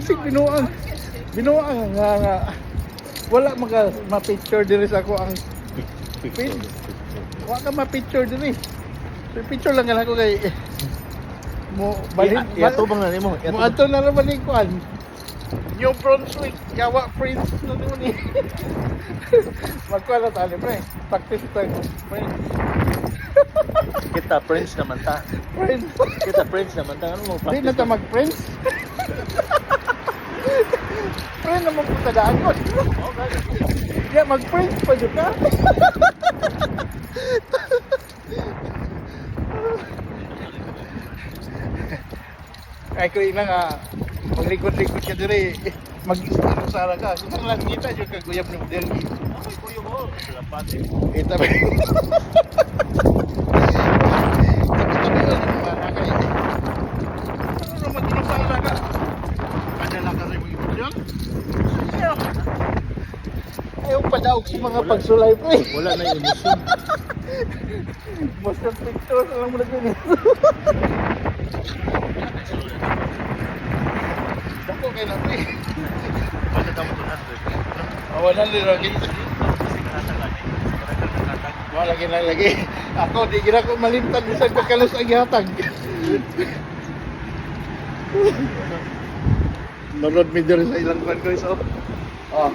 Isig binuang. Binuang nga. Wala ma-picture diri sa ako ang pin. Wala ka ma-picture diri. So, picture lang ako kay mo balik. Yatubang na nimo. Mo ato na ra balik kuan. New Brunswick, Yawa Prince na naman eh. Magkuha na tayo, pre. Practice tayo, pre. Kita Prince naman ta. Prince. Kita Prince naman ta. Ano mo Hindi na ta mag-Prince. Pre naman po tadaan ko. Yeah, mag-Prince pa dyan ka. Ay ko ina nga maglikod-likod ka dire mag-isara ka. Kung lang kita yung kaguyab ng dergi. Ako kuyo ko. Lapat eh. Kita ba? Tabi-tabi yun yung mga nakay. Ano naman tinusara ka? Padala ka rin mag-ibig yun? Ayaw padaog sa mga pagsulay po eh. Wala na yung emosyon. Most of pictures alam mo na ganyan. Dako kayo na po eh. Bakit ka mo ito na? Awanan din lagi. Wala lagi na lagi. Ako di gina ko malimtan bisag pagkalos ang gihatag. Nalod mi diri sa ilang kwan ko iso. Oh.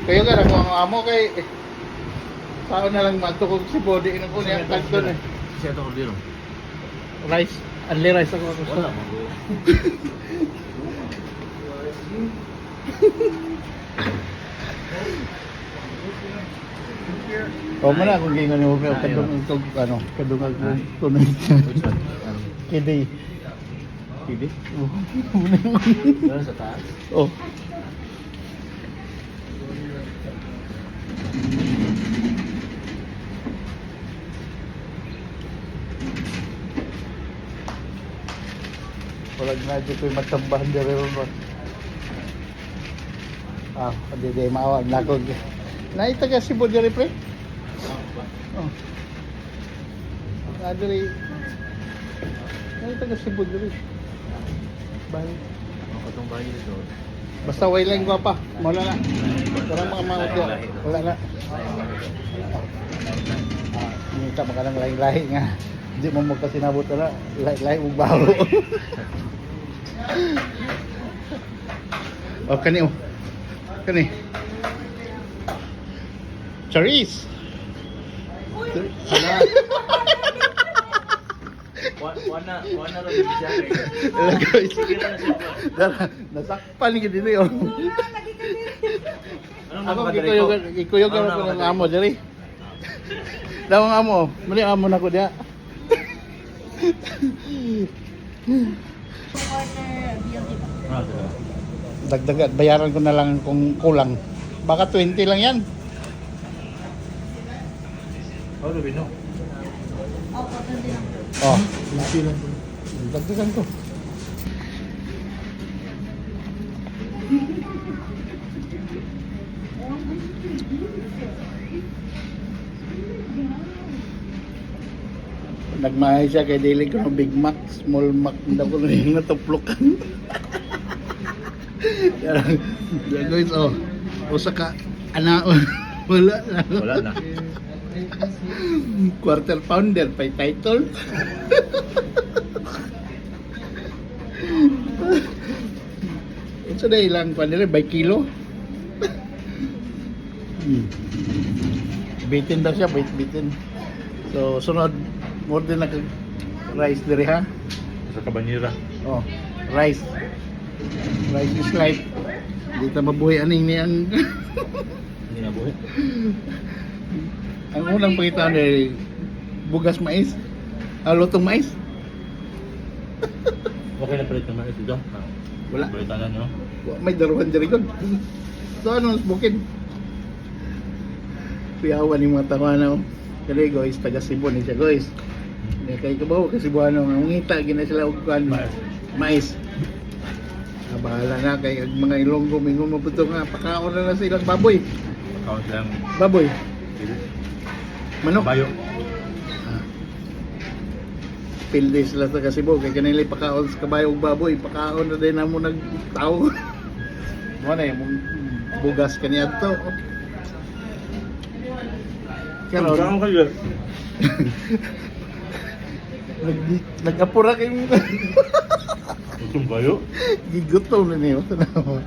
Kayo ka na kung amo kay tao na lang matukog si body ino ko niya kanton eh. Siya ito ko dito. Rice, only rice ako gusto. Wala mo. O mo na kung gingan mo pero kadung itong ano, kadung ang tunay. Kidi. Pidi? Wala sa taas? Oh. Walang na dito yung matambahan dito rin ba? Ah, hindi di maawag na ako. Naitaga si Bodiri pre? Oh. Nadiri. Naitaga si Bodiri. Bahay. Ang katong bahay dito. Basta way lang pa. Wala na. Walang mga mga udya. Wala na. Hindi ka makanang lahi-lahi nga. Hindi mo magkasinabot na. Lahi-lahi mo baho. Oh, kani oh. Kani. Charis. Wana rin siya. Guys. Nasakpan ni dito yo. Ako gikuyog ako ng amo diri. Daw ang amo, mali amo nako dia. Dagdag bayaran ko na lang kung kulang. Baka 20 lang yan. Oh, Rubino. Oh, 20 lang. Dagdagan ko. Nagmahay siya kay dili ko ng Big Mac, Small Mac, hindi ko na yung natuplokan. Yan guys, oh. Usa ka, wala na. Wala na. Quarter pounder, pay title. Ito na ilang pa nila, by kilo. Bitin daw siya, bitin. So, sunod, more din rice diri ha. Sa Cabanera. Oh, rice. Rice is life. Hindi ta mabuhay aning ni ang Hindi na buhay. ang unang pakita ni bugas mais. Lutong mais. Okay na palit naman ito dyan. Wala. Balitanan nyo. May daruhan diri kon. So ano bukin. Piyawan ni mga tawana. Kali guys, taga Cebu ni siya guys. Hindi kay kabaw kasi buano ang ngita gina sila og kan mais. Bahala na kay mga Ilonggo mingo mabuto nga pakaon na silang baboy. Account lang. Baboy. Manok. Bayo. Pilde sila sa Cebu kay kanila pakaon sa kabayo ug baboy, pakaon na din namo nagtao. Mo na yung bugas kaniya to. Saan Karon kayo? nag-apura kayong Itong kayo? gigutom na niyo. Tanaw.